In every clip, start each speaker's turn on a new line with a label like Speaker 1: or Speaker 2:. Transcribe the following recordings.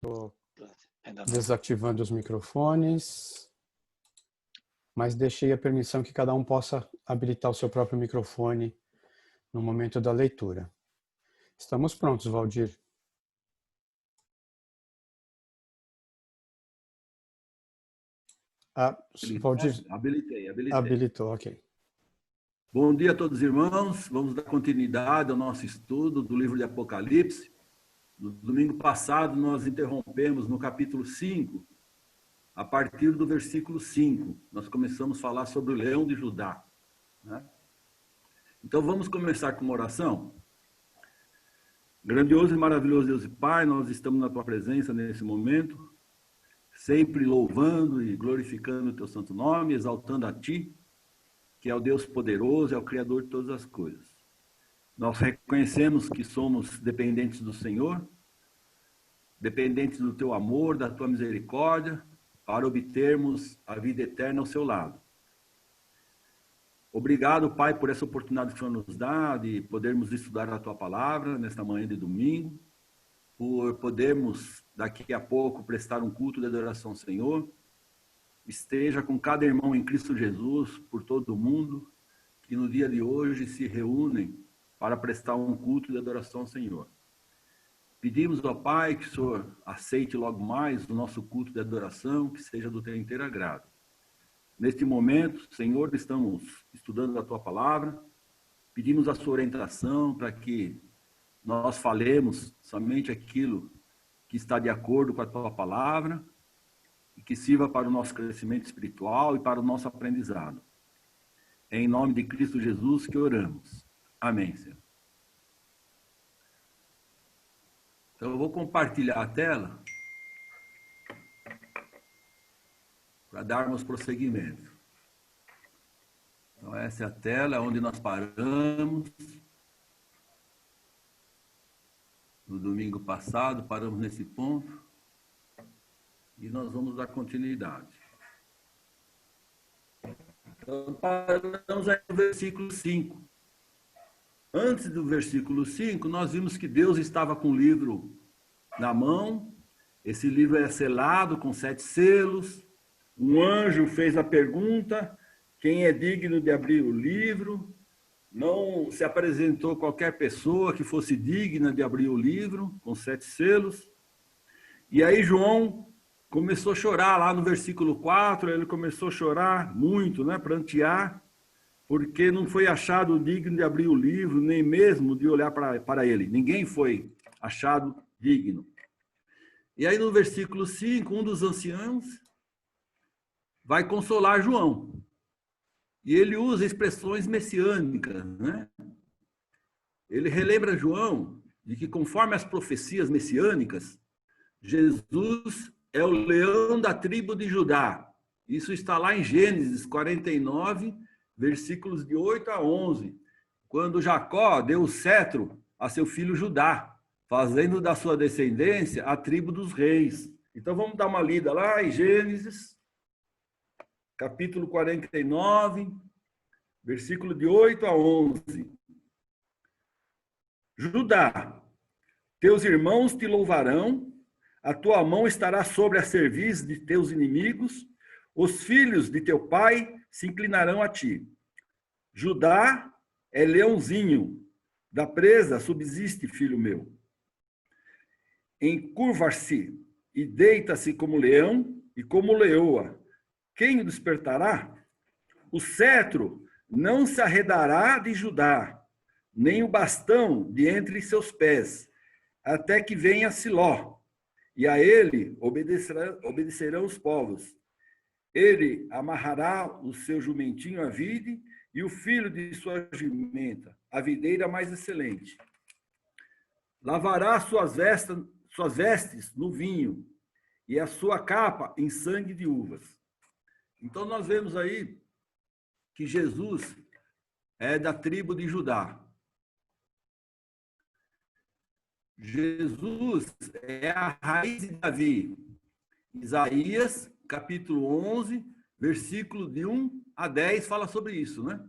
Speaker 1: Estou desativando os microfones, mas deixei a permissão que cada um possa habilitar o seu próprio microfone no momento da leitura. Estamos prontos, Valdir. Valdir,
Speaker 2: Habilitei.
Speaker 1: habilitou, ok.
Speaker 2: Bom dia a todos, irmãos. Vamos dar continuidade ao nosso estudo do livro de Apocalipse. No domingo passado, nós interrompemos no capítulo 5, a partir do versículo 5. Nós começamos a falar sobre o leão de Judá, né? Então, vamos começar com uma oração. Grandioso e maravilhoso Deus e Pai, nós estamos na Tua presença nesse momento, sempre louvando e glorificando o Teu santo nome, exaltando a Ti, que é o Deus poderoso, é o Criador de todas as coisas. Nós reconhecemos que somos dependentes do Senhor, dependentes do Teu amor, da Tua misericórdia, para obtermos a vida eterna ao Seu lado. Obrigado, Pai, por essa oportunidade que o Senhor nos dá de podermos estudar a Tua palavra nesta manhã de domingo, por podermos daqui a pouco prestar um culto de adoração ao Senhor. Esteja com cada irmão em Cristo Jesus, por todo o mundo, que no dia de hoje se reúnem para prestar um culto de adoração ao Senhor. Pedimos ao Pai que o Senhor aceite logo mais o nosso culto de adoração, que seja do Teu inteiro agrado. Neste momento, Senhor, estamos estudando a Tua palavra, pedimos a Sua orientação para que nós falemos somente aquilo que está de acordo com a Tua palavra e que sirva para o nosso crescimento espiritual e para o nosso aprendizado. É em nome de Cristo Jesus que oramos. Amém, Senhor. Então, eu vou compartilhar a tela para darmos prosseguimento. Então, essa é a tela onde nós paramos. No domingo passado, paramos nesse ponto. E nós vamos dar continuidade. Então, paramos aí no versículo 5. Antes do versículo 5, nós vimos que Deus estava com o livro na mão. Esse livro é selado com 7 selos. Um anjo fez a pergunta: quem é digno de abrir o livro? Não se apresentou qualquer pessoa que fosse digna de abrir o livro com 7 selos. E aí João começou a chorar lá no versículo 4, ele começou a chorar muito, né, prantear, porque não foi achado digno de abrir o livro, nem mesmo de olhar para ele. Ninguém foi achado digno. E aí no versículo 5, um dos anciãos vai consolar João. E ele usa expressões messiânicas, né? Ele relembra João de que, conforme as profecias messiânicas, Jesus é o leão da tribo de Judá. Isso está lá em Gênesis 49, versículos de 8 a 11, quando Jacó deu o cetro a seu filho Judá, fazendo da sua descendência a tribo dos reis. Então vamos dar uma lida lá em Gênesis, capítulo 49, versículo de 8 a 11. Judá, teus irmãos te louvarão, a tua mão estará sobre a cerviz de teus inimigos, os filhos de teu pai se inclinarão a ti. Judá é leãozinho, da presa subsiste, filho meu. Encurva-se e deita-se como leão e como leoa. Quem o despertará? O cetro não se arredará de Judá, nem o bastão de entre seus pés, até que venha Siló. E a ele obedecerão os povos. Ele amarrará o seu jumentinho à vide e o filho de sua jumenta, a videira mais excelente. Lavará suas vestes no vinho e a sua capa em sangue de uvas. Então nós vemos aí que Jesus é da tribo de Judá. Jesus é a raiz de Davi. Isaías, capítulo 11, versículo de 1 a 10, fala sobre isso, né?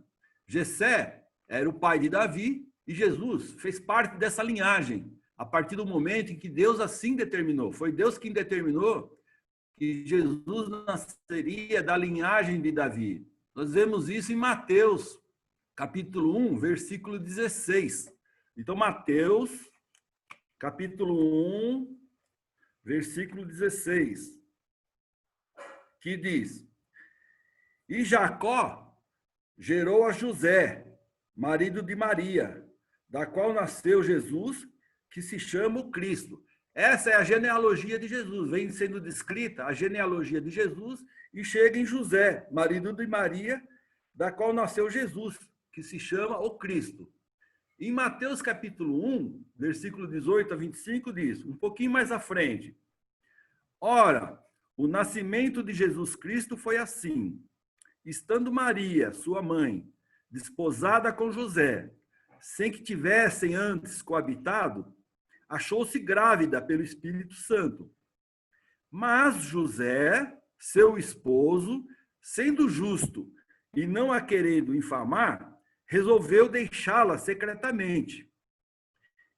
Speaker 2: Jessé era o pai de Davi e Jesus fez parte dessa linhagem. a partir do momento em que Deus assim determinou. Foi Deus quem determinou que Jesus nasceria da linhagem de Davi. Nós vemos isso em Mateus, capítulo 1, versículo 16. Então, Mateus, capítulo 1, versículo 16, que diz: E Jacó gerou a José, marido de Maria, da qual nasceu Jesus, que se chama o Cristo. Essa é a genealogia de Jesus. Vem sendo descrita a genealogia de Jesus e chega em José, marido de Maria, da qual nasceu Jesus, que se chama o Cristo. Em Mateus capítulo 1, versículo 18 a 25, diz, um pouquinho mais à frente: Ora, o nascimento de Jesus Cristo foi assim. Estando Maria, sua mãe, desposada com José, sem que tivessem antes coabitado, achou-se grávida pelo Espírito Santo. Mas José, seu esposo, sendo justo e não a querendo infamar, resolveu deixá-la secretamente.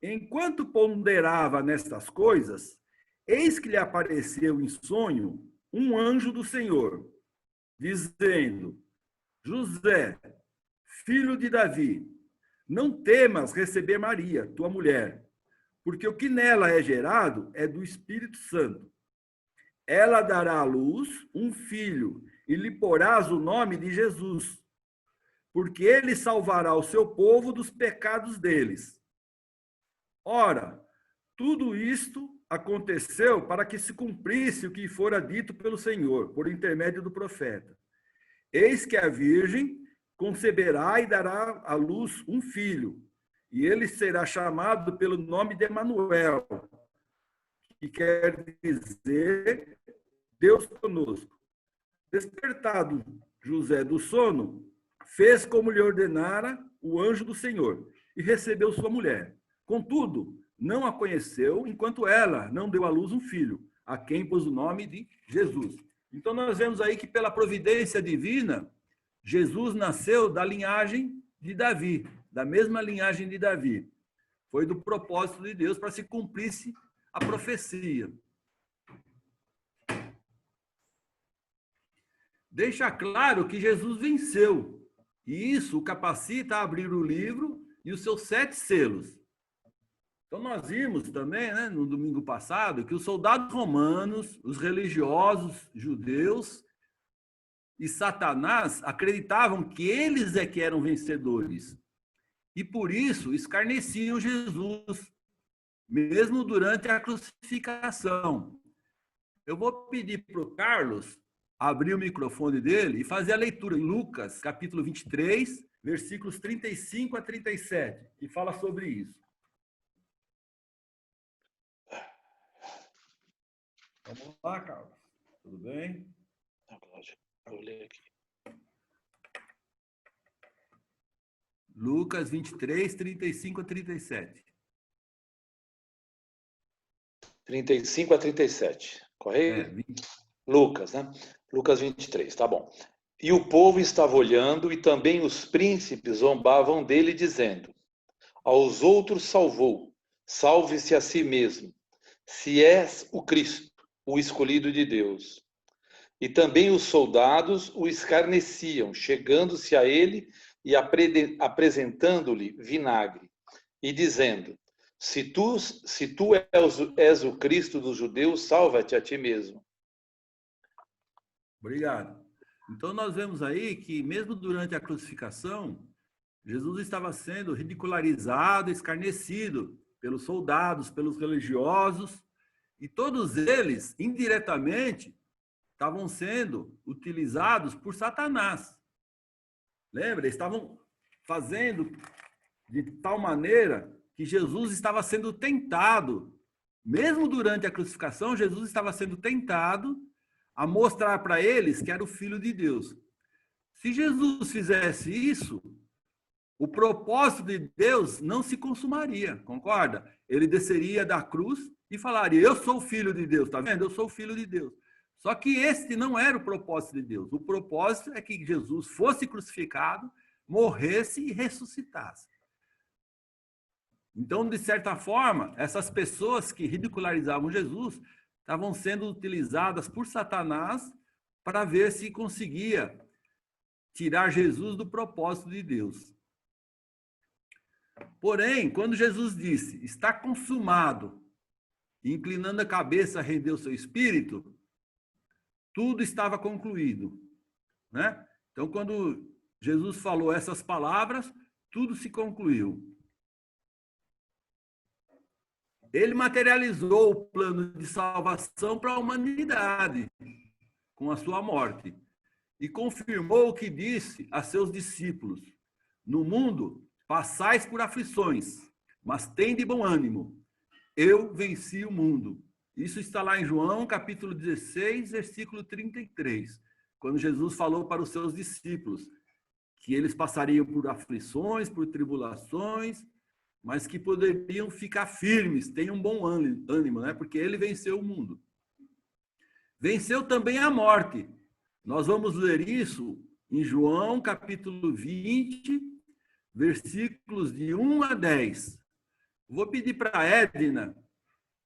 Speaker 2: Enquanto ponderava nestas coisas, eis que lhe apareceu em sonho um anjo do Senhor, dizendo: José, filho de Davi, não temas receber Maria, tua mulher, porque o que nela é gerado é do Espírito Santo. Ela dará à luz um filho e lhe porás o nome de Jesus, porque ele salvará o seu povo dos pecados deles. Ora, tudo isto aconteceu para que se cumprisse o que fora dito pelo Senhor, por intermédio do profeta. Eis que a virgem conceberá e dará à luz um filho, e ele será chamado pelo nome de Emanuel, que quer dizer Deus conosco. Despertado José do sono, fez como lhe ordenara o anjo do Senhor, e recebeu sua mulher. Contudo, não a conheceu, enquanto ela não deu à luz um filho, a quem pôs o nome de Jesus. Então, nós vemos aí que, pela providência divina, Jesus nasceu da linhagem de Davi, da mesma linhagem de Davi. Foi do propósito de Deus para se cumprisse a profecia. Deixa claro que Jesus venceu, e isso o capacita a abrir o livro e os seus 7 selos. Então, nós vimos também, né, no domingo passado, que os soldados romanos, os religiosos judeus e Satanás acreditavam que eles é que eram vencedores. E, por isso, escarneciam Jesus, mesmo durante a crucificação. Eu vou pedir para o Carlos abrir o microfone dele e fazer a leitura em Lucas, capítulo 23, versículos 35 a 37, que fala sobre isso. Vamos lá, Carlos. Tudo bem?
Speaker 3: Vou ler aqui.
Speaker 2: Lucas 23, 35 a 37.
Speaker 3: 35 a 37, correto? Lucas, né? Lucas 23, tá bom. E o povo estava olhando, e também os príncipes zombavam dele, dizendo: aos outros salvou, salve-se a si mesmo, se és o Cristo, o escolhido de Deus. E também os soldados o escarneciam, chegando-se a ele e apresentando-lhe vinagre, e dizendo: se tu és o Cristo dos judeus, salva-te a ti mesmo.
Speaker 2: Obrigado. Então, nós vemos aí que, mesmo durante a crucificação, Jesus estava sendo ridicularizado, escarnecido pelos soldados, pelos religiosos, e todos eles, indiretamente, estavam sendo utilizados por Satanás. Lembra? Eles estavam fazendo de tal maneira que Jesus estava sendo tentado. Mesmo durante a crucificação, Jesus estava sendo tentado a mostrar para eles que era o Filho de Deus. Se Jesus fizesse isso, o propósito de Deus não se consumaria, concorda? Ele desceria da cruz e falaria: eu sou o Filho de Deus, tá vendo? Eu sou o Filho de Deus. Só que este não era o propósito de Deus. O propósito é que Jesus fosse crucificado, morresse e ressuscitasse. Então, de certa forma, essas pessoas que ridicularizavam Jesus estavam sendo utilizadas por Satanás para ver se conseguia tirar Jesus do propósito de Deus. Porém, quando Jesus disse, está consumado, inclinando a cabeça, rendeu seu espírito, tudo estava concluído, né? Então, quando Jesus falou essas palavras, tudo se concluiu. Ele materializou o plano de salvação para a humanidade com a sua morte e confirmou o que disse a seus discípulos: no mundo passais por aflições, mas tende bom ânimo. Eu venci o mundo. Isso está lá em João, capítulo 16, versículo 33, quando Jesus falou para os seus discípulos que eles passariam por aflições, por tribulações, mas que poderiam ficar firmes, tenham um bom ânimo, né? Porque ele venceu o mundo. Venceu também a morte. Nós vamos ler isso em João, capítulo 20, versículos de 1 a 10. Vou pedir para a Edna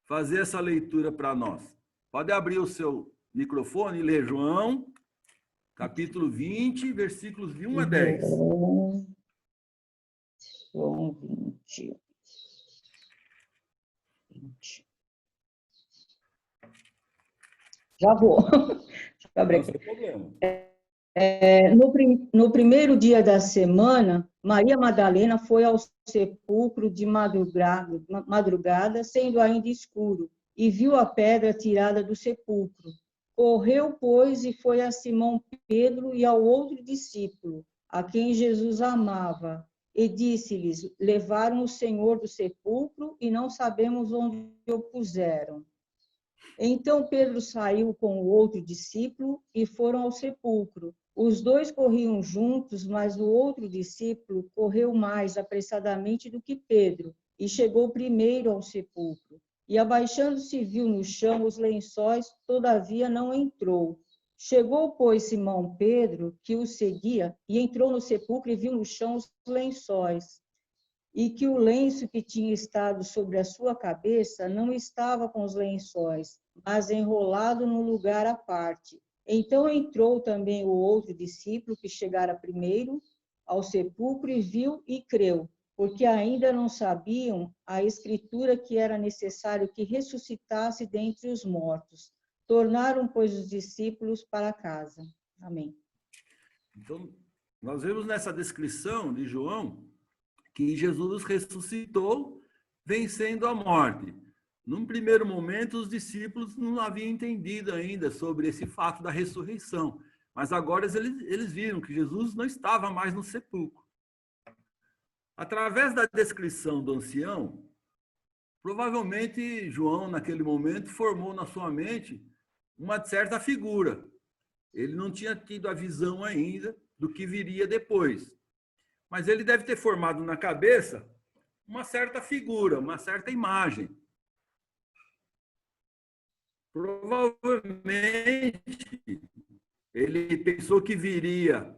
Speaker 2: fazer essa leitura para nós. Pode abrir o seu microfone e ler João, capítulo 20, versículos de 1 a 10.
Speaker 4: João 20. Já vou. Deixa eu abrir aqui.
Speaker 2: Não tem problema.
Speaker 4: No primeiro dia da semana, Maria Madalena foi ao sepulcro de madrugada, sendo ainda escuro, e viu a pedra tirada do sepulcro. Correu, pois, e foi a Simão Pedro e ao outro discípulo, a quem Jesus amava, e disse-lhes: levaram o Senhor do sepulcro e não sabemos onde o puseram. Então Pedro saiu com o outro discípulo e foram ao sepulcro. Os dois corriam juntos, mas o outro discípulo correu mais apressadamente do que Pedro e chegou primeiro ao sepulcro. E abaixando-se viu no chão os lençóis, todavia não entrou. Chegou, pois, Simão Pedro, que o seguia, e entrou no sepulcro e viu no chão os lençóis, e que o lenço que tinha estado sobre a sua cabeça não estava com os lençóis, mas enrolado num lugar à parte. Então entrou também o outro discípulo, que chegara primeiro ao sepulcro, e viu e creu, porque ainda não sabiam a Escritura que era necessário que ressuscitasse dentre os mortos. Tornaram, pois, os discípulos para casa. Amém.
Speaker 2: Então, nós vemos nessa descrição de João que Jesus ressuscitou, vencendo a morte. Num primeiro momento, os discípulos não haviam entendido ainda sobre esse fato da ressurreição, mas agora eles viram que Jesus não estava mais no sepulcro. Através da descrição do ancião, provavelmente João, naquele momento, formou na sua mente uma certa figura. Ele não tinha tido a visão ainda do que viria depois, mas ele deve ter formado na cabeça uma certa figura, uma certa imagem. Provavelmente, ele pensou que viria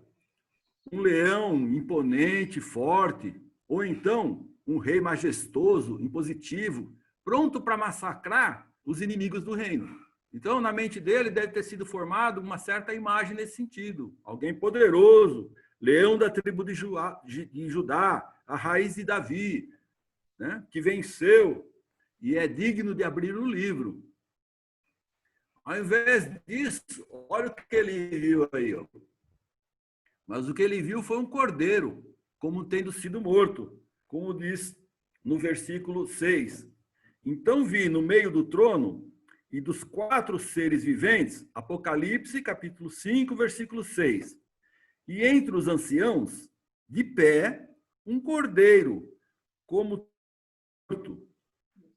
Speaker 2: um leão imponente, forte, ou então um rei majestoso, impositivo, pronto para massacrar os inimigos do reino. Então, na mente dele, deve ter sido formada uma certa imagem nesse sentido. Alguém poderoso, leão da tribo de Judá, a raiz de Davi, né, que venceu e é digno de abrir o livro. Ao invés disso, olha o que ele viu aí. Ó. Mas o que ele viu foi um cordeiro, como tendo sido morto, como diz no versículo 6. Então vi no meio do trono e dos 4 seres viventes, Apocalipse, capítulo 5, versículo 6. E entre os anciãos, de pé, um cordeiro, como morto.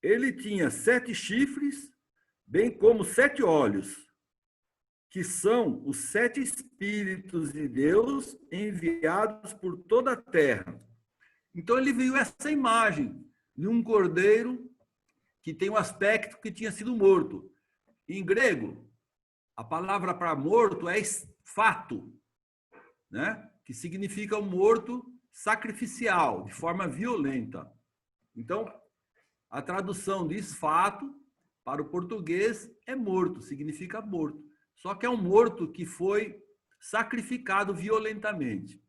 Speaker 2: Ele tinha 7 chifres, bem como 7 olhos, que são os 7 Espíritos de Deus enviados por toda a terra. Então ele viu essa imagem de um cordeiro que tem um aspecto que tinha sido morto. Em grego, a palavra para morto é fato, né? Que significa um morto sacrificial, de forma violenta. Então, a tradução diz fato para o português é morto, significa morto. Só que é um morto que foi sacrificado violentamente.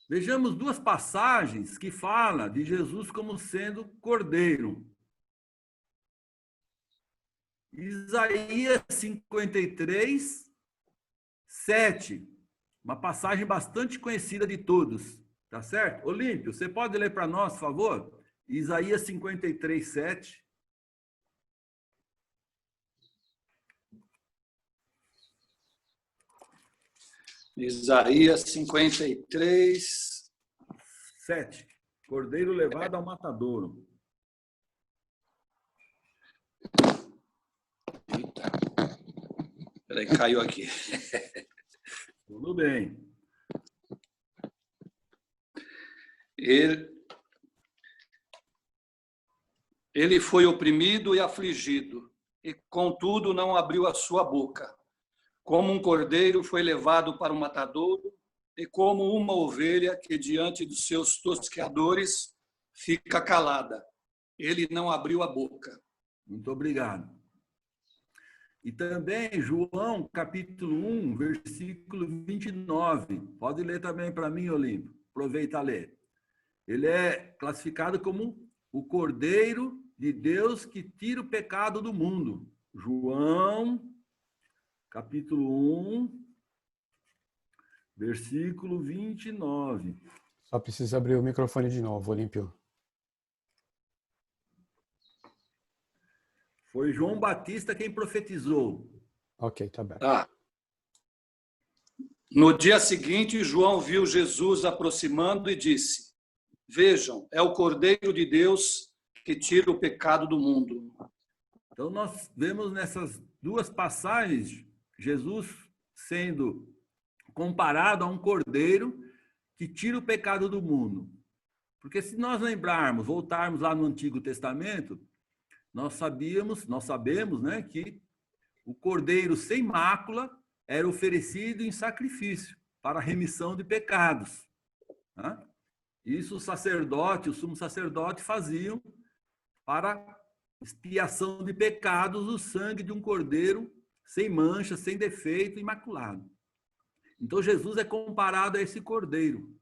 Speaker 2: Vejamos duas passagens que falam de Jesus como sendo cordeiro. Isaías 53, 7. Uma passagem bastante conhecida de todos. Tá certo? Olímpio, você pode ler para nós, por favor? Isaías 53, 7.
Speaker 5: Isaías 53,
Speaker 2: 7. Cordeiro levado ao matadouro.
Speaker 5: Eita. Peraí, caiu aqui.
Speaker 2: Tudo bem.
Speaker 5: Ele foi oprimido e afligido, e contudo não abriu a sua boca. Como um cordeiro foi levado para o matadouro, e como uma ovelha que diante dos seus tosqueadores fica calada. Ele não abriu a boca.
Speaker 2: Muito obrigado. E também João, capítulo 1, versículo 29. Pode ler também para mim, Olímpio. Aproveita a ler. Ele é classificado como o Cordeiro de Deus que tira o pecado do mundo. João, capítulo 1, versículo 29.
Speaker 1: Só precisa abrir o microfone de novo, Olímpio.
Speaker 2: Foi João Batista quem profetizou.
Speaker 1: Ok, tá bem.
Speaker 5: No dia seguinte, João viu Jesus aproximando e disse: Vejam, é o Cordeiro de Deus que tira o pecado do mundo.
Speaker 2: Então, nós vemos nessas duas passagens Jesus sendo comparado a um cordeiro que tira o pecado do mundo. Porque se nós lembrarmos, voltarmos lá no Antigo Testamento, nós sabemos, né, que o cordeiro sem mácula era oferecido em sacrifício para a remissão de pecados. Tá? Isso o sumo sacerdote faziam para expiação de pecados, o sangue de um cordeiro sem mancha, sem defeito, imaculado. Então Jesus é comparado a esse cordeiro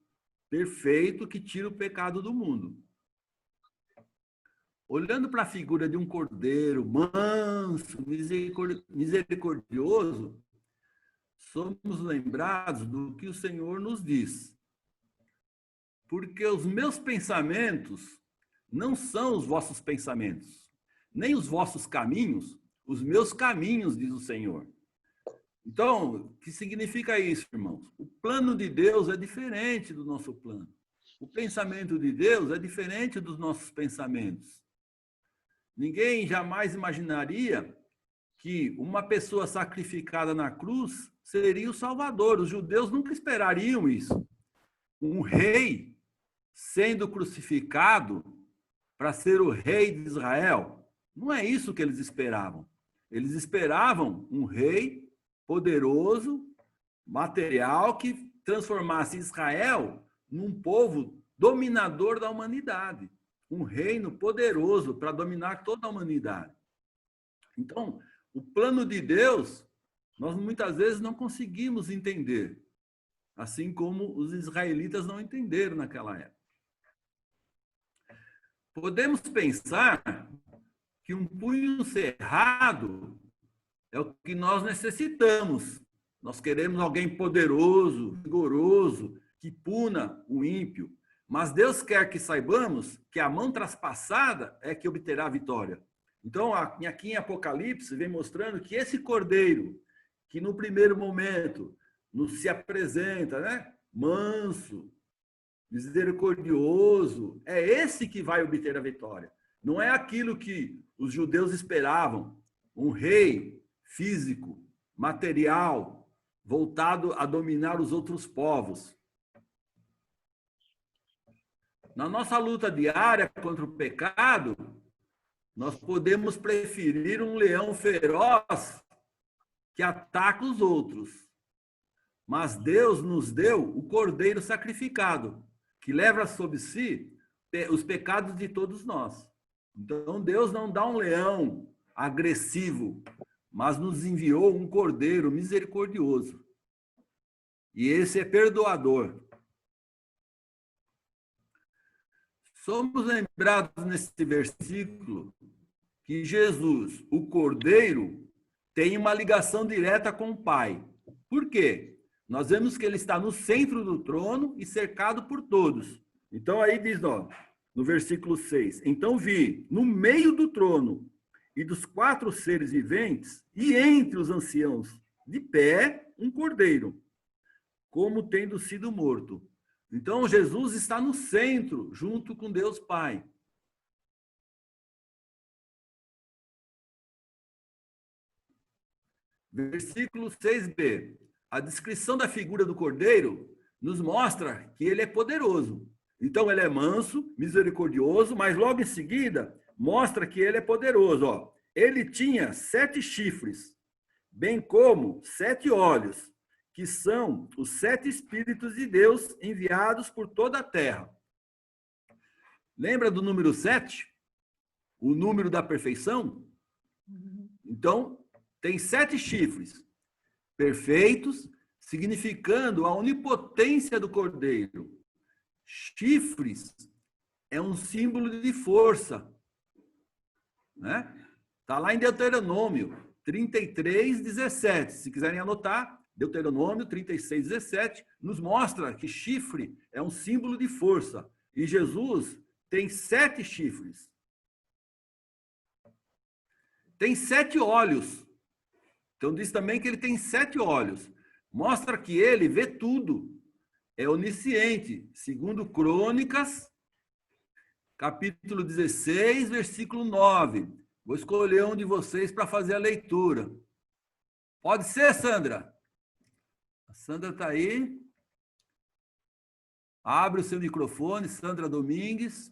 Speaker 2: perfeito que tira o pecado do mundo. Olhando para a figura de um cordeiro manso, misericordioso, somos lembrados do que o Senhor nos diz. Porque os meus pensamentos não são os vossos pensamentos, nem os vossos caminhos, os meus caminhos, diz o Senhor. Então, o que significa isso, irmãos? O plano de Deus é diferente do nosso plano. O pensamento de Deus é diferente dos nossos pensamentos. Ninguém jamais imaginaria que uma pessoa sacrificada na cruz seria o Salvador. Os judeus nunca esperariam isso. Um rei sendo crucificado para ser o rei de Israel. Não é isso que eles esperavam. Eles esperavam um rei poderoso, material, que transformasse Israel num povo dominador da humanidade. Um reino poderoso para dominar toda a humanidade. Então, o plano de Deus, nós muitas vezes não conseguimos entender, assim como os israelitas não entenderam naquela época. Podemos pensar que um punho cerrado é o que nós necessitamos. Nós queremos alguém poderoso, vigoroso, que puna o ímpio. Mas Deus quer que saibamos que a mão traspassada é que obterá a vitória. Então, aqui em Apocalipse, vem mostrando que esse cordeiro, que no primeiro momento nos se apresenta, né, manso, misericordioso, é esse que vai obter a vitória. Não é aquilo que os judeus esperavam, um rei físico, material, voltado a dominar os outros povos. Na nossa luta diária contra o pecado, nós podemos preferir um leão feroz que ataca os outros. Mas Deus nos deu o cordeiro sacrificado, que leva sobre si os pecados de todos nós. Então, Deus não dá um leão agressivo, mas nos enviou um cordeiro misericordioso. E esse é perdoador. Somos lembrados nesse versículo que Jesus, o cordeiro, tem uma ligação direta com o Pai. Por quê? Nós vemos que ele está no centro do trono e cercado por todos. Então aí diz, ó, no versículo 6, então vi no meio do trono e dos 4 seres viventes e entre os anciãos de pé um cordeiro, como tendo sido morto. Então Jesus está no centro, junto com Deus Pai. Versículo 6b. A descrição da figura do cordeiro nos mostra que ele é poderoso. Então ele é manso, misericordioso, mas logo em seguida mostra que ele é poderoso. Ó. Ele tinha 7 chifres, bem como 7 olhos, que são os 7 Espíritos de Deus enviados por toda a terra. Lembra do número 7? O número da perfeição? Então, tem 7 chifres perfeitos, significando a onipotência do cordeiro. Chifres é um símbolo de força. Né? Está lá em Deuteronômio 33, 17. Se quiserem anotar, Deuteronômio 36, 17 nos mostra que chifre é um símbolo de força. E Jesus tem 7 chifres. Tem 7 olhos. Então diz também que ele tem 7 olhos. Mostra que ele vê tudo. É onisciente. Segundo Crônicas, capítulo 16, versículo 9. Vou escolher um de vocês para fazer a leitura. Pode ser, Sandra? A Sandra está aí. Abre o seu microfone, Sandra Domingues,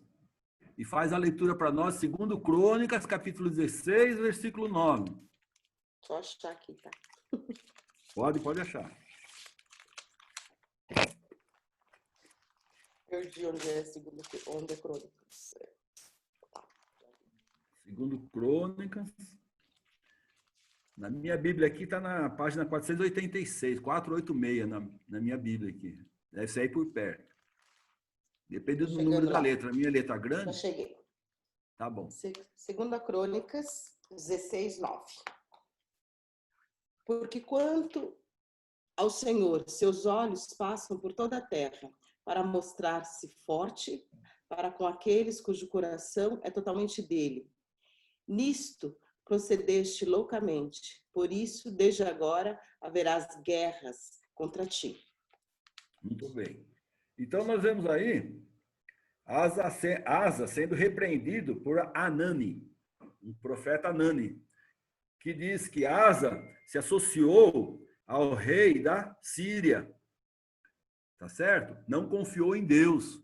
Speaker 2: e faz a leitura para nós, segundo Crônicas, capítulo 16, versículo 9.
Speaker 6: Só achar aqui, tá?
Speaker 2: Pode achar.
Speaker 6: Perdi onde é Crônicas.
Speaker 2: Segundo Crônicas. Na minha Bíblia aqui está na página 486, 486 na minha Bíblia aqui. Deve sair por perto. Depende do número da letra. A minha letra grande?
Speaker 6: Já cheguei.
Speaker 2: Tá bom.
Speaker 6: Segunda Crônicas 16, 9. Porque quanto ao Senhor, seus olhos passam por toda a terra para mostrar-se forte para com aqueles cujo coração é totalmente dele. Nisto procedeste loucamente, por isso, desde agora, haverás guerras contra ti.
Speaker 2: Muito bem. Então, nós vemos aí Asa sendo repreendido por Anani, um profeta Anani, que diz que Asa se associou ao rei da Síria. Tá certo? Não confiou em Deus,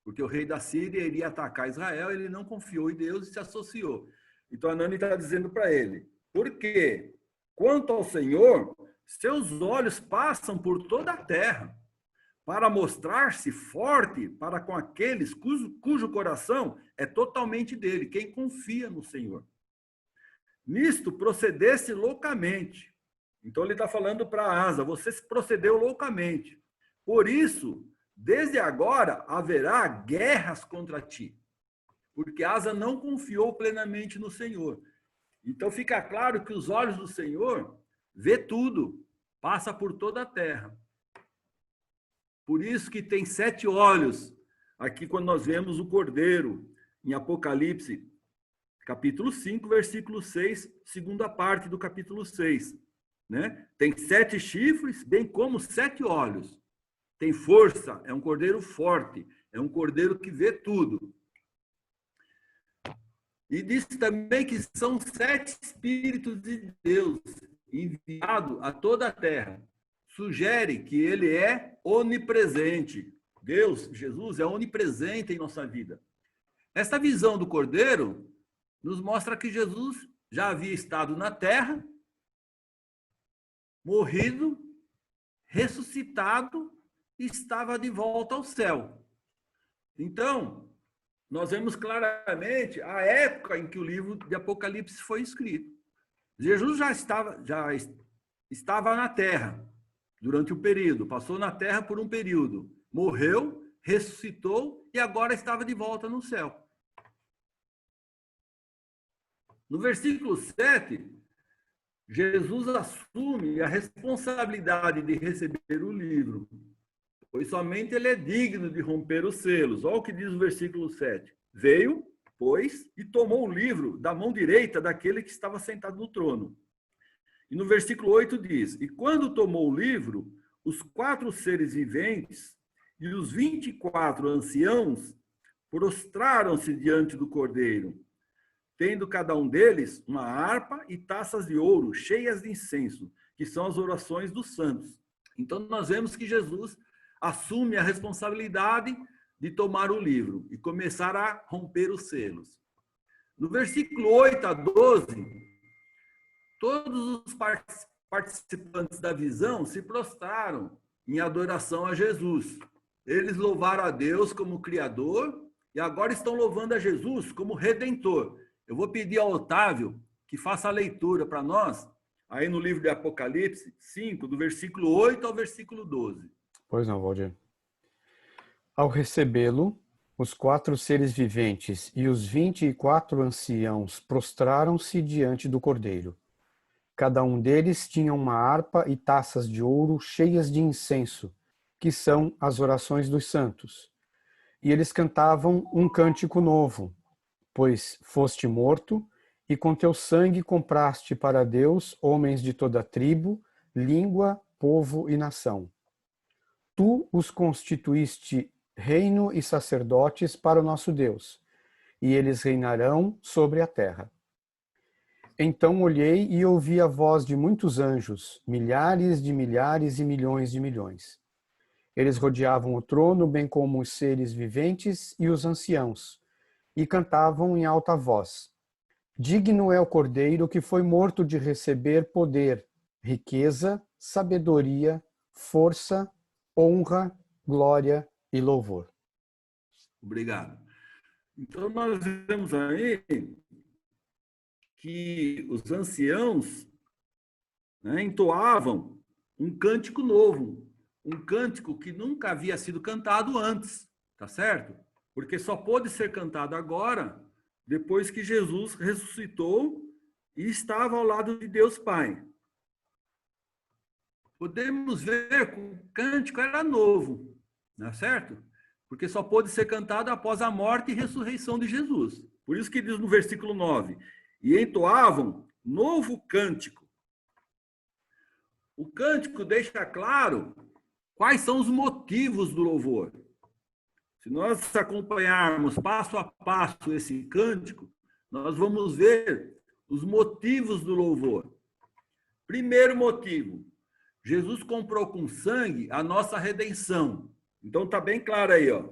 Speaker 2: porque o rei da Síria iria atacar Israel, ele não confiou em Deus e se associou. Então, Anani está dizendo para ele, porque quanto ao Senhor, seus olhos passam por toda a terra, para mostrar-se forte para com aqueles cujo coração é totalmente dele, quem confia no Senhor. Nisto procedesse loucamente. Então ele está falando para Asa, você procedeu loucamente. Por isso, desde agora haverá guerras contra ti. Porque Asa não confiou plenamente no Senhor. Então fica claro que os olhos do Senhor vê tudo, passa por toda a terra. Por isso que tem 7 olhos aqui quando nós vemos o cordeiro em Apocalipse, capítulo 5, versículo 6, segunda parte do capítulo 6. Né? Tem 7 chifres, bem como 7 olhos. Tem força, é um cordeiro forte, é um cordeiro que vê tudo. E diz também que são 7 Espíritos de Deus enviados a toda a terra. Sugere que ele é onipresente. Deus, Jesus, é onipresente em nossa vida. Esta visão do Cordeiro nos mostra que Jesus já havia estado na terra, morrido, ressuscitado e estava de volta ao céu. Então, nós vemos claramente a época em que o livro de Apocalipse foi escrito. Jesus já estava na Terra durante o período, passou na Terra por um período, morreu, ressuscitou e agora estava de volta no céu. No versículo 7, Jesus assume a responsabilidade de receber o livro, pois somente ele é digno de romper os selos. Olha o que diz o versículo 7. Veio, pois, e tomou o livro da mão direita daquele que estava sentado no trono. E no versículo 8 diz, e quando tomou o livro, os 4 seres viventes e os 24 anciãos prostraram-se diante do Cordeiro, tendo cada um deles uma harpa e taças de ouro cheias de incenso, que são as orações dos santos. Então, nós vemos que Jesus assume a responsabilidade de tomar o livro e começar a romper os selos. No versículo 8 a 12, todos os participantes da visão se prostraram em adoração a Jesus. Eles louvaram a Deus como Criador e agora estão louvando a Jesus como Redentor. Eu vou pedir ao Otávio que faça a leitura para nós, aí no livro de Apocalipse 5, do versículo 8 ao versículo 12.
Speaker 1: Pois não, Valdir. Ao recebê-lo, os 4 seres viventes e os 24 anciãos prostraram-se diante do Cordeiro. Cada um deles tinha uma harpa e taças de ouro cheias de incenso, que são as orações dos santos. E eles cantavam um cântico novo, pois foste morto, e com teu sangue compraste para Deus homens de toda tribo, língua, povo e nação. Tu os constituíste reino e sacerdotes para o nosso Deus, e eles reinarão sobre a terra. Então olhei e ouvi a voz de muitos anjos, milhares de milhares e milhões de milhões. Eles rodeavam o trono, bem como os seres viventes e os anciãos, e cantavam em alta voz: digno é o Cordeiro que foi morto de receber poder, riqueza, sabedoria, força, honra, glória e louvor.
Speaker 2: Obrigado. Então, nós vemos aí que os anciãos, né, entoavam um cântico novo, um cântico que nunca havia sido cantado antes, tá certo? Porque só pôde ser cantado agora, depois que Jesus ressuscitou e estava ao lado de Deus Pai. Podemos ver que o cântico era novo, não é certo? Porque só pôde ser cantado após a morte e ressurreição de Jesus. Por isso que diz no versículo 9, e entoavam novo cântico. O cântico deixa claro quais são os motivos do louvor. Se nós acompanharmos passo a passo esse cântico, nós vamos ver os motivos do louvor. Primeiro motivo, Jesus comprou com sangue a nossa redenção. Então está bem claro aí, ó.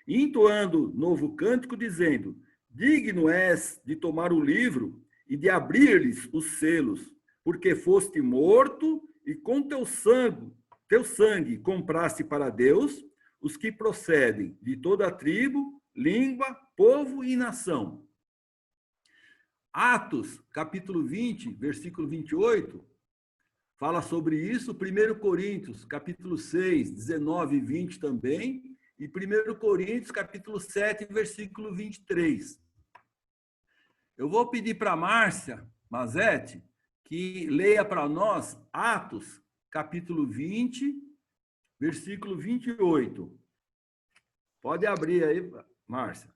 Speaker 2: Entoando novo cântico, dizendo: digno és de tomar o livro e de abrir-lhes os selos, porque foste morto e com teu sangue compraste para Deus os que procedem de toda a tribo, língua, povo e nação. Atos, capítulo 20, versículo 28, fala sobre isso. 1 Coríntios, capítulo 6, 19 e 20 também. E 1 Coríntios, capítulo 7, versículo 23. Eu vou pedir para a Márcia Mazetti que leia para nós Atos, capítulo 20, versículo 28. Pode abrir aí, Márcia.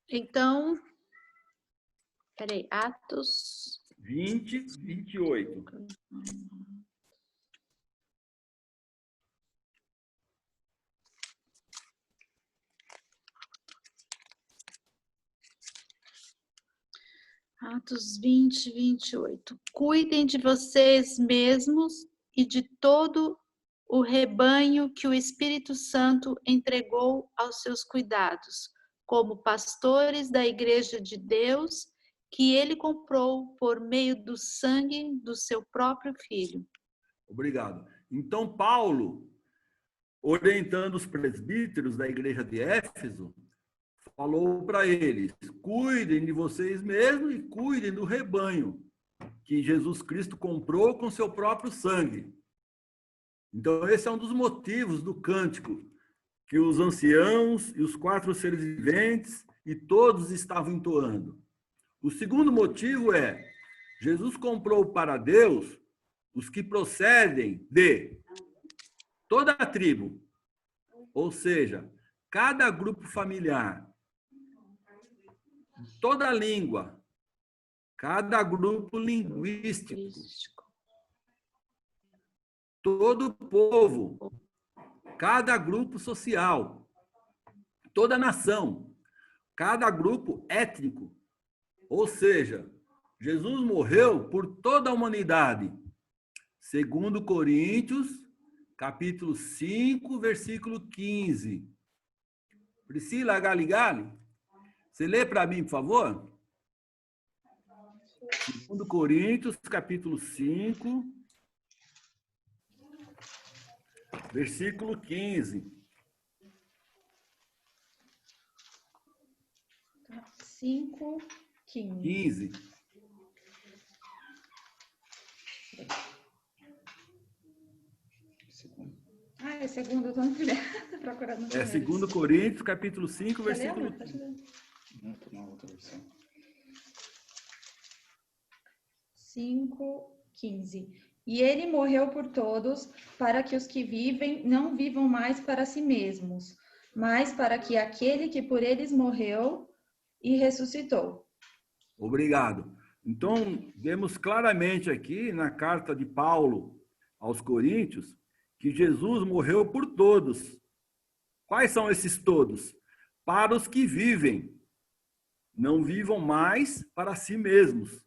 Speaker 7: Então, peraí, Atos
Speaker 2: 20, 28.
Speaker 7: Atos 20, 28. Cuidem de vocês mesmos e de todo o rebanho que o Espírito Santo entregou aos seus cuidados, como pastores da Igreja de Deus, que ele comprou por meio do sangue do seu próprio Filho.
Speaker 2: Obrigado. Então, Paulo, orientando os presbíteros da igreja de Éfeso, falou para eles: cuidem de vocês mesmos e cuidem do rebanho que Jesus Cristo comprou com seu próprio sangue. Então, esse é um dos motivos do cântico que os anciãos e os 4 seres viventes e todos estavam entoando. O segundo motivo é: Jesus comprou para Deus os que procedem de toda a tribo, ou seja, cada grupo familiar, toda a língua, cada grupo linguístico, todo o povo, cada grupo social, toda a nação, cada grupo étnico. Ou seja, Jesus morreu por toda a humanidade. Segundo Coríntios, capítulo 5, versículo 15. Priscila Galigali, você lê para mim, por favor? Segundo Coríntios, capítulo 5, versículo 15.
Speaker 7: 5, 15. Ah, é segundo, eu estou procurando.
Speaker 2: É 2 Coríntios, capítulo 5, versículo 15.
Speaker 7: 5:15. E ele morreu por todos, para que os que vivem não vivam mais para si mesmos, mas para que aquele que por eles morreu e ressuscitou.
Speaker 2: Obrigado. Então, vemos claramente aqui na carta de Paulo aos Coríntios que Jesus morreu por todos. Quais são esses todos? Para os que vivem. Não vivam mais para si mesmos.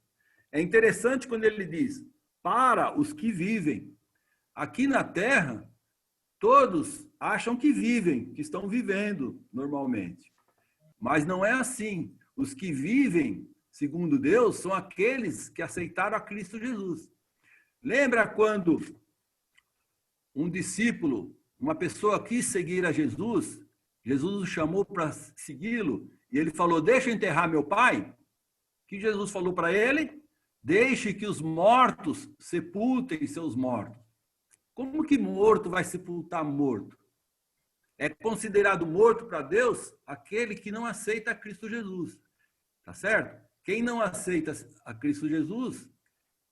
Speaker 2: É interessante quando ele diz, para os que vivem. Aqui na Terra, todos acham que vivem, que estão vivendo normalmente. Mas não é assim. Os que vivem, segundo Deus, são aqueles que aceitaram a Cristo Jesus. Lembra quando um discípulo, uma pessoa quis seguir a Jesus, Jesus o chamou para segui-lo, e ele falou, deixa eu enterrar meu pai? O que Jesus falou para ele? Deixe que os mortos sepultem seus mortos. Como que morto vai sepultar morto? É considerado morto para Deus aquele que não aceita a Cristo Jesus. Tá certo? Quem não aceita a Cristo Jesus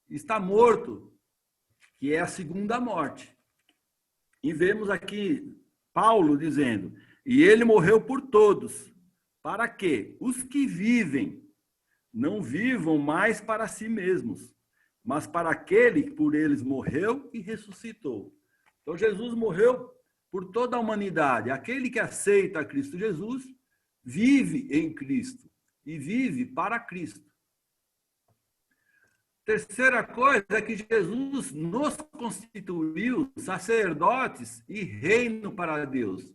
Speaker 2: está morto, que é a segunda morte. E vemos aqui Paulo dizendo, e ele morreu por todos, para que os que vivem não vivam mais para si mesmos, mas para aquele que por eles morreu e ressuscitou. Então Jesus morreu por toda a humanidade. Aquele que aceita a Cristo Jesus vive em Cristo e vive para Cristo. Terceira coisa é que Jesus nos constituiu sacerdotes e reino para Deus.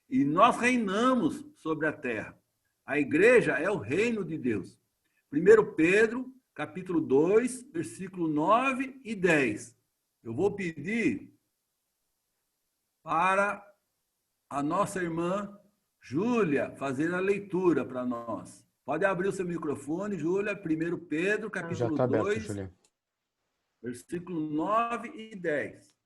Speaker 2: E nós reinamos sobre a terra. A igreja é o reino de Deus. 1 Pedro, capítulo 2, versículo 9 e 10. Eu vou pedir para a nossa irmã Júlia fazer a leitura para nós. Pode abrir o seu microfone, Júlia. 1 Pedro, capítulo 2, aberto, versículo 9 e 10.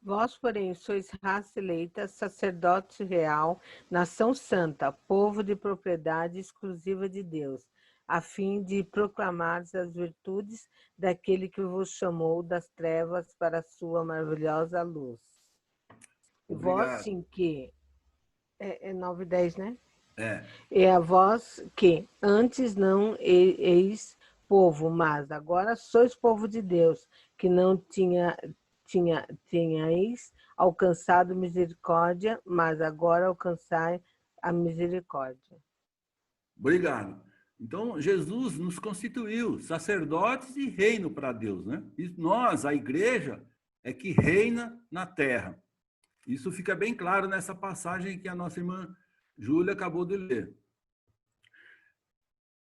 Speaker 8: Vós, porém, sois raça eleita, sacerdote real, nação santa, povo de propriedade exclusiva de Deus, a fim de proclamar as virtudes daquele que vos chamou das trevas para a sua maravilhosa luz. E vós, sim, que... É 9 e 10, né?
Speaker 2: É.
Speaker 8: E a vós que antes não eis povo, mas agora sois povo de Deus, que não tinhais alcançado misericórdia, mas agora alcançai a misericórdia.
Speaker 2: Obrigado. Então, Jesus nos constituiu sacerdotes e reino para Deus, né? E nós, a igreja, é que reina na terra. Isso fica bem claro nessa passagem que a nossa irmã Júlia acabou de ler.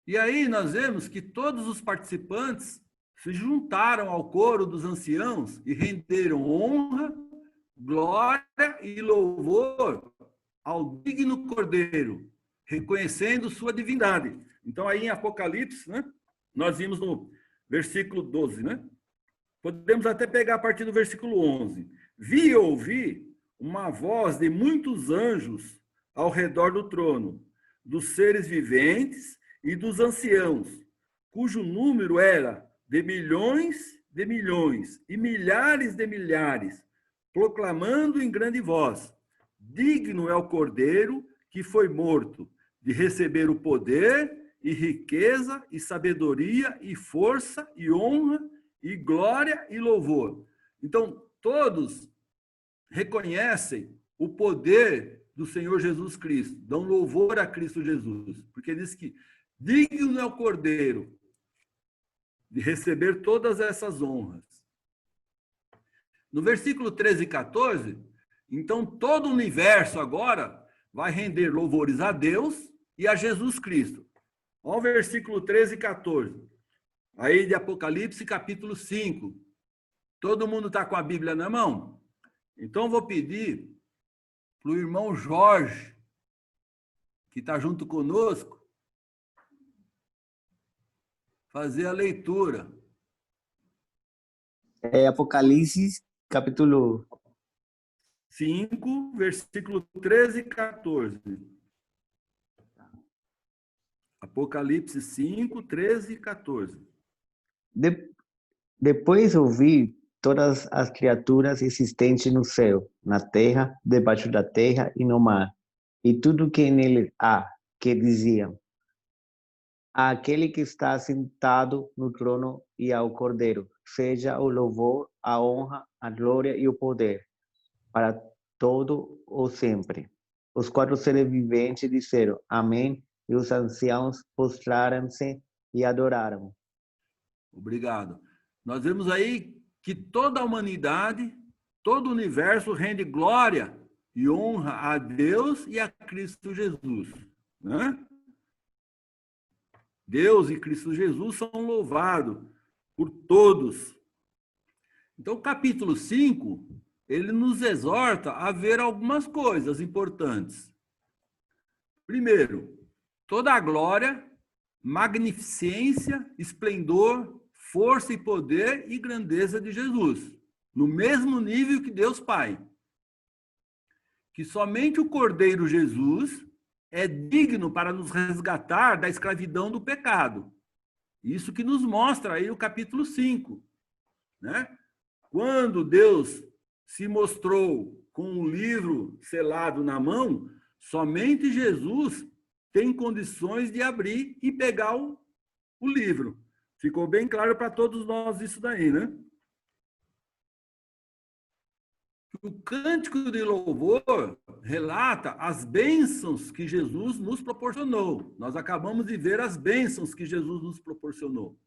Speaker 2: E aí nós vemos que todos os participantes se juntaram ao coro dos anciãos e renderam honra, glória e louvor ao digno Cordeiro, reconhecendo sua divindade. Então, aí em Apocalipse, né, nós vimos no versículo 12, né? Podemos até pegar a partir do versículo 11. Vi e ouvi uma voz de muitos anjos ao redor do trono, dos seres viventes e dos anciãos, cujo número era de milhões e milhares de milhares, proclamando em grande voz: digno é o Cordeiro que foi morto de receber o poder e riqueza e sabedoria e força e honra e glória e louvor. Então, todos reconhecem o poder do Senhor Jesus Cristo, dão louvor a Cristo Jesus, porque diz que digno é o Cordeiro de receber todas essas honras. No versículo 13 e 14, então todo o universo agora vai render louvores a Deus e a Jesus Cristo. Olha o versículo 13 e 14. Aí de Apocalipse, capítulo 5. Todo mundo está com a Bíblia na mão? Então vou pedir para o irmão Jorge, que está junto conosco, fazer a leitura.
Speaker 9: É Apocalipse, capítulo
Speaker 2: 5, versículo 13 e 14. Apocalipse 5, 13 e 14.
Speaker 9: Depois ouvi todas as criaturas existentes no céu, na terra, debaixo da terra e no mar, e tudo que nele há, que diziam: àquele que está sentado no trono e ao Cordeiro, seja o louvor, a honra, a glória e o poder, para todo o sempre. Os quatro seres viventes disseram: amém, e os anciãos prostraram-se e adoraram.
Speaker 2: Obrigado. Nós vemos aí que toda a humanidade, todo o universo rende glória e honra a Deus e a Cristo Jesus, né? Deus e Cristo Jesus são louvados por todos. Então, o capítulo 5, ele nos exorta a ver algumas coisas importantes. Primeiro, toda a glória, magnificência, esplendor, força e poder e grandeza de Jesus, no mesmo nível que Deus Pai. Que somente o Cordeiro Jesus é digno para nos resgatar da escravidão do pecado. Isso que nos mostra aí o capítulo 5, né? Quando Deus se mostrou com o livro selado na mão, somente Jesus tem condições de abrir e pegar o livro. Ficou bem claro para todos nós isso daí, né? O cântico de louvor relata as bênçãos que Jesus nos proporcionou. Nós acabamos de ver as bênçãos que Jesus nos proporcionou.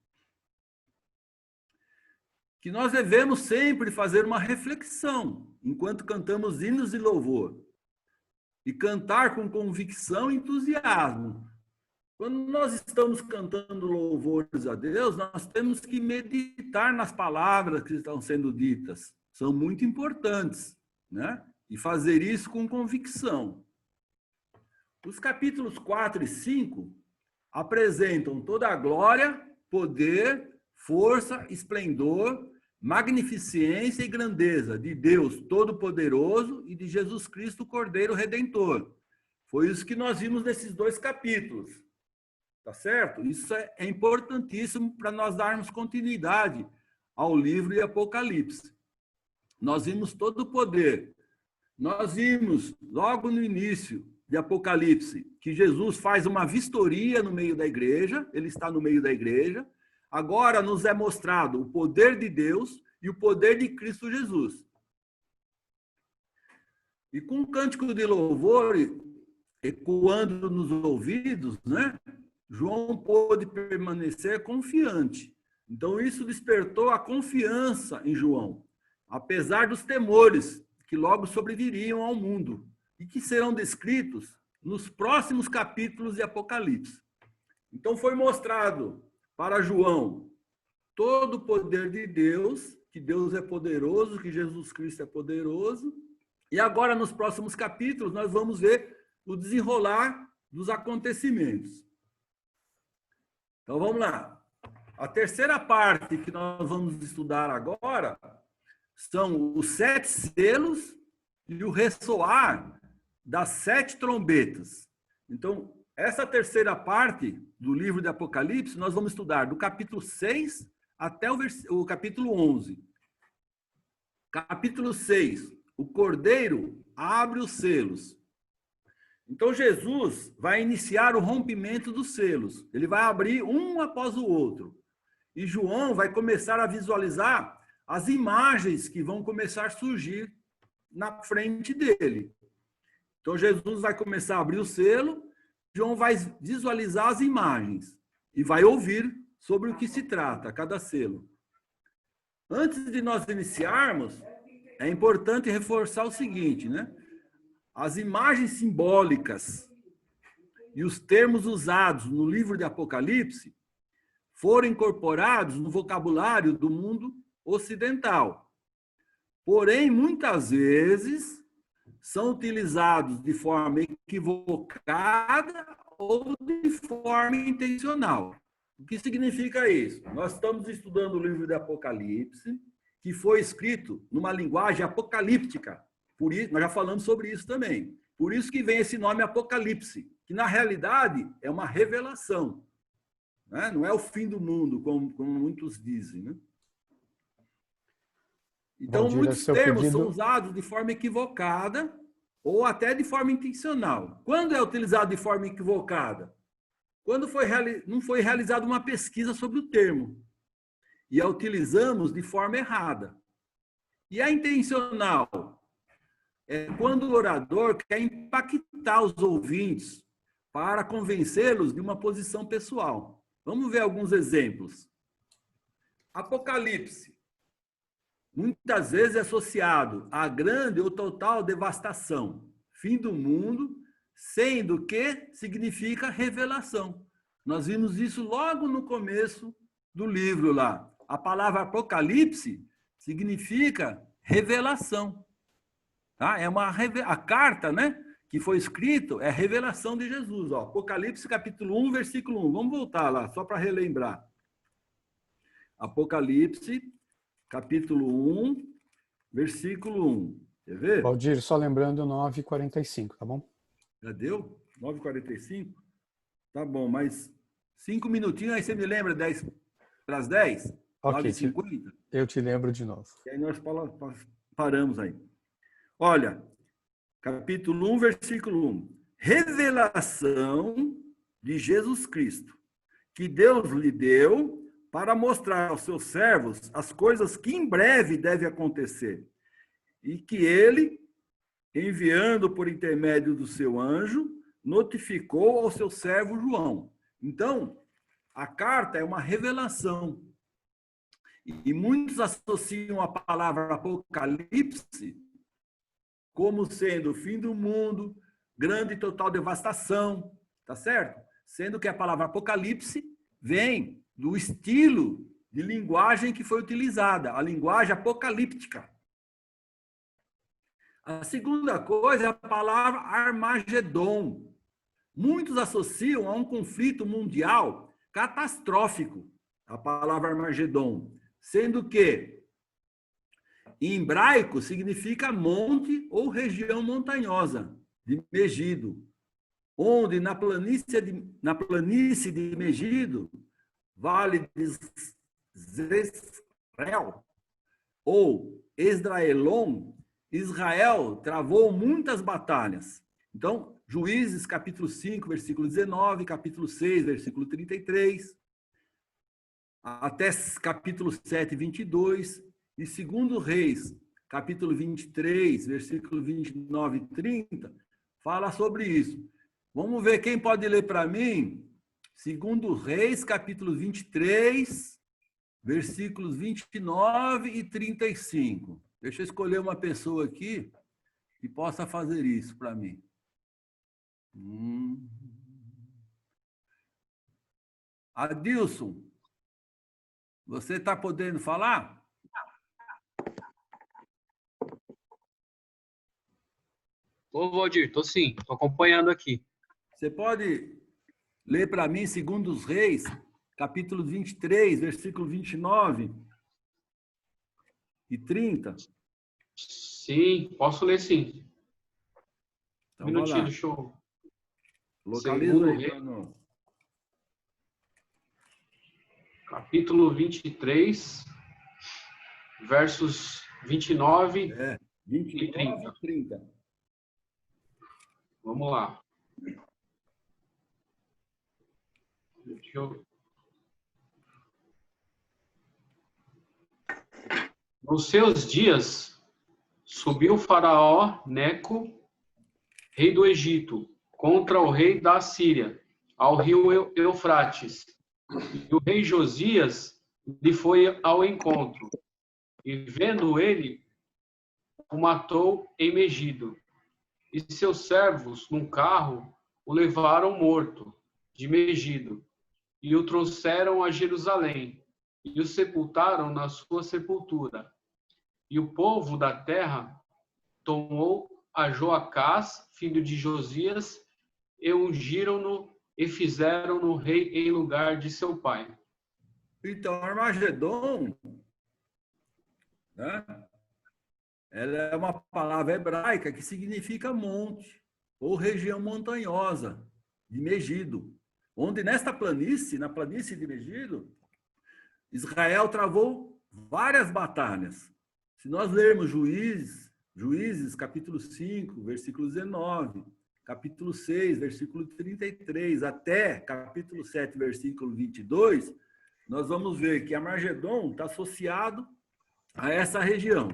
Speaker 2: Que nós devemos sempre fazer uma reflexão enquanto cantamos hinos de louvor. E cantar com convicção e entusiasmo. Quando nós estamos cantando louvores a Deus, nós temos que meditar nas palavras que estão sendo ditas. São muito importantes, né? E fazer isso com convicção. Os capítulos 4 e 5 apresentam toda a glória, poder, força, esplendor, magnificência e grandeza de Deus Todo-Poderoso e de Jesus Cristo, Cordeiro Redentor. Foi isso que nós vimos nesses dois capítulos. Tá certo? Isso é importantíssimo para nós darmos continuidade ao livro de Apocalipse. Nós vimos todo o poder. Nós vimos, logo no início de Apocalipse, que Jesus faz uma vistoria no meio da igreja, ele está no meio da igreja. Agora nos é mostrado o poder de Deus e o poder de Cristo Jesus. E com um cântico de louvor ecoando nos ouvidos, né? João pôde permanecer confiante. Então, isso despertou a confiança em João, apesar dos temores que logo sobreviriam ao mundo e que serão descritos nos próximos capítulos de Apocalipse. Então, foi mostrado para João todo o poder de Deus, que Deus é poderoso, que Jesus Cristo é poderoso. E agora, nos próximos capítulos, nós vamos ver o desenrolar dos acontecimentos. Então, vamos lá. A terceira parte que nós vamos estudar agora são os 7 selos e o ressoar das 7 trombetas. Então, essa terceira parte do livro de Apocalipse, nós vamos estudar do capítulo 6 até o capítulo 11. Capítulo 6, o Cordeiro abre os selos. Então, Jesus vai iniciar o rompimento dos selos. Ele vai abrir um após o outro. E João vai começar a visualizar as imagens que vão começar a surgir na frente dele. Então, Jesus vai começar a abrir o selo, João vai visualizar as imagens e vai ouvir sobre o que se trata, cada selo. Antes de nós iniciarmos, é importante reforçar o seguinte, né? As imagens simbólicas e os termos usados no livro de Apocalipse foram incorporados no vocabulário do mundo ocidental. Porém, muitas vezes, são utilizados de forma equivocada ou de forma intencional. O que significa isso? Nós estamos estudando o livro de Apocalipse, que foi escrito numa linguagem apocalíptica. Por isso, nós já falamos sobre isso também. Por isso que vem esse nome Apocalipse, que na realidade é uma revelação. Né? Não é o fim do mundo, como muitos dizem. Né? Então,
Speaker 1: Valdir,
Speaker 2: muitos termos
Speaker 1: pedido...
Speaker 2: são usados de forma equivocada ou até de forma intencional. Quando é utilizado de forma equivocada? Quando não foi realizada uma pesquisa sobre o termo e a utilizamos de forma errada. E a intencional é quando o orador quer impactar os ouvintes para convencê-los de uma posição pessoal. Vamos ver alguns exemplos. Apocalipse. Muitas vezes é associado a grande ou total devastação, fim do mundo, sendo que significa revelação. Nós vimos isso logo no começo do livro lá. A palavra Apocalipse significa revelação. Tá? A carta, né, que foi escrito é a revelação de Jesus. Ó. Apocalipse capítulo 1, versículo 1. Vamos voltar lá, só para relembrar. Apocalipse capítulo 1, versículo 1. Quer ver?
Speaker 1: Valdir, só lembrando 9h45, tá bom?
Speaker 2: Já deu? 9h45? Tá bom, mas 5 minutinhos, aí você me lembra 10 para as 10?
Speaker 1: Ok,
Speaker 2: 9h50?
Speaker 1: eu te lembro de novo.
Speaker 2: E aí nós paramos aí. Olha, capítulo 1, versículo 1. Revelação de Jesus Cristo, que Deus lhe deu para mostrar aos seus servos as coisas que em breve devem acontecer, e que ele, enviando por intermédio do seu anjo, notificou ao seu servo João. Então, a carta é uma revelação. E muitos associam a palavra Apocalipse como sendo o fim do mundo, grande e total devastação, tá certo? Sendo que a palavra Apocalipse vem do estilo de linguagem que foi utilizada, a linguagem apocalíptica. A segunda coisa é a palavra Armagedon. Muitos associam a um conflito mundial catastrófico, a palavra Armagedon, sendo que em hebraico significa monte ou região montanhosa de Megido, onde na planície de Megido, vale de Zesreel, ou Esdraelon, Israel travou muitas batalhas. Então, Juízes, capítulo 5, versículo 19, capítulo 6, versículo 33, até capítulo 7, 22, e 2 Reis, capítulo 23, versículo 29 e 30, fala sobre isso. Vamos ver quem pode ler para mim? 2 Reis, capítulo 23, versículos 29 e 35. Deixa eu escolher uma pessoa aqui que possa fazer isso para mim. Adilson, Você está podendo falar?
Speaker 10: Ô, Valdir, tô sim, tô acompanhando aqui.
Speaker 2: Você pode ler para mim, segundo os Reis, capítulo 23, versículo 29 e 30?
Speaker 10: Sim, posso ler sim.
Speaker 2: Então,
Speaker 10: Um minutinho,
Speaker 2: vai lá.
Speaker 10: deixa eu...
Speaker 2: Localiza
Speaker 10: Segundo
Speaker 2: aí
Speaker 10: Reis.
Speaker 2: para nós.
Speaker 10: Capítulo 23, versos 29
Speaker 2: 29
Speaker 10: e 30.
Speaker 2: e 30.
Speaker 10: Vamos lá. Deixa eu... Nos seus dias, subiu o faraó Neco, rei do Egito, contra o rei da Assíria, ao rio Eufrates. E o rei Josias lhe foi ao encontro, e vendo ele, o matou em Megido. E seus servos, num carro, o levaram morto, de Megido, e o trouxeram a Jerusalém, e o sepultaram na sua sepultura. E o povo da terra tomou a Joacás, filho de Josias, e ungiram-no e fizeram-no rei em lugar de seu pai.
Speaker 2: Então, Armagedon, né? Ela é uma palavra hebraica que significa monte ou região montanhosa de Megido, onde nesta planície, na planície de Megido, Israel travou várias batalhas. Se nós lermos Juízes, capítulo 5, versículo 19, capítulo 6, versículo 33, até capítulo 7, versículo 22, nós vamos ver que Armagedon está associado a essa região.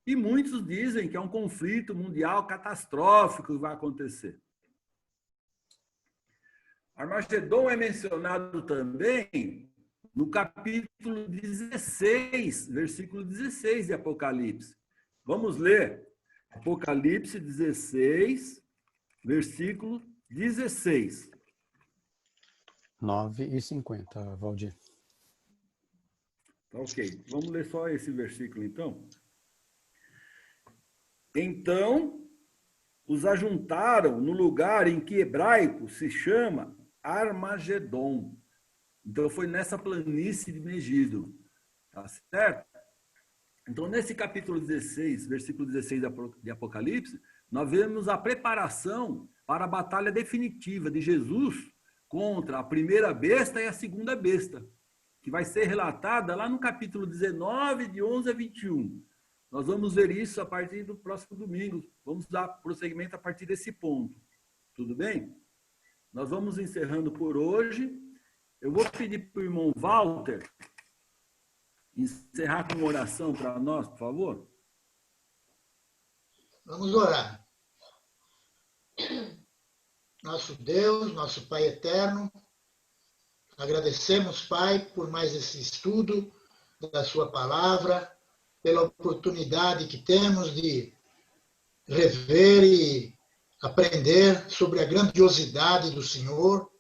Speaker 2: E muitos dizem que é um conflito mundial catastrófico que vai acontecer. Armagedon é mencionado também no capítulo 16, versículo 16 de Apocalipse. Vamos ler Apocalipse 16, versículo 16.
Speaker 1: 9:50, Valdir.
Speaker 2: Tá, ok. Vamos ler só esse versículo, então. Então, os ajuntaram no lugar em que hebraico se chama Armagedon. Então, foi nessa planície de Megido. Tá certo? Então, nesse capítulo 16, versículo 16 de Apocalipse, nós vemos a preparação para a batalha definitiva de Jesus contra a primeira besta e a segunda besta, que vai ser relatada lá no capítulo 19, de 11 a 21. Nós vamos ver isso a partir do próximo domingo. Vamos dar prosseguimento a partir desse ponto. Tudo bem? Nós vamos encerrando por hoje. Eu vou pedir para o irmão Walter encerrar com uma oração para nós, por favor.
Speaker 11: Vamos orar. Nosso Deus, nosso Pai eterno, agradecemos, Pai, por mais esse estudo da sua palavra, pela oportunidade que temos de rever e aprender sobre a grandiosidade do Senhor,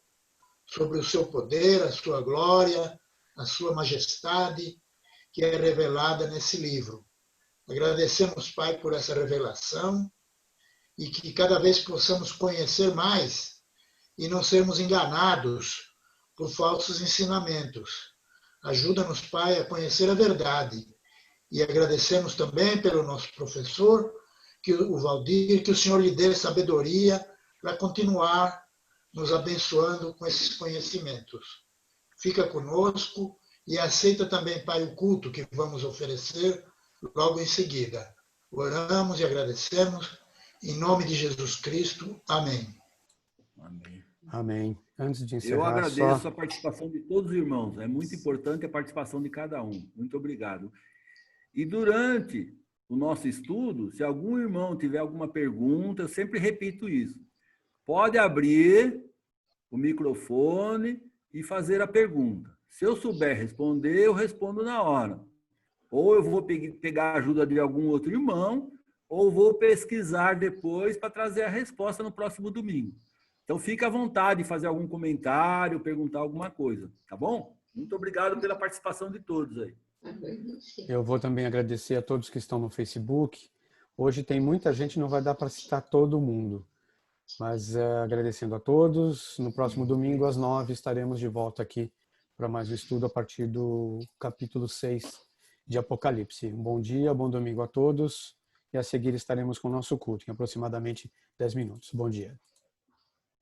Speaker 11: sobre o seu poder, a sua glória, a sua majestade, que é revelada nesse livro. Agradecemos, Pai, por essa revelação e que cada vez possamos conhecer mais e não sermos enganados por falsos ensinamentos. Ajuda-nos, Pai, a conhecer a verdade. E agradecemos também pelo nosso professor, o Valdir, que o Senhor lhe dê sabedoria para continuar nos abençoando com esses conhecimentos. Fica conosco e aceita também, Pai, o culto que vamos oferecer logo em seguida. Oramos e agradecemos em nome de Jesus Cristo. Amém.
Speaker 2: Amém.
Speaker 1: Amém. Antes de encerrar,
Speaker 2: eu agradeço a participação de todos os irmãos. É muito importante a participação de cada um. Muito obrigado. E durante o nosso estudo, se algum irmão tiver alguma pergunta, eu sempre repito isso. Pode abrir o microfone e fazer a pergunta. Se eu souber responder, eu respondo na hora. Ou eu vou pegar a ajuda de algum outro irmão, ou vou pesquisar depois para trazer a resposta no próximo domingo. Então, fique à vontade de fazer algum comentário, perguntar alguma coisa, tá bom? Muito obrigado pela participação de todos aí.
Speaker 1: Eu vou também agradecer a todos que estão no Facebook. Hoje tem muita gente, não vai dar para citar todo mundo. Mas agradecendo a todos. No próximo domingo, às 9h, estaremos de volta aqui para mais um estudo a partir do capítulo 6 de Apocalipse. Um bom dia, bom domingo a todos. E a seguir estaremos com o nosso culto, em aproximadamente 10 minutos. Bom dia.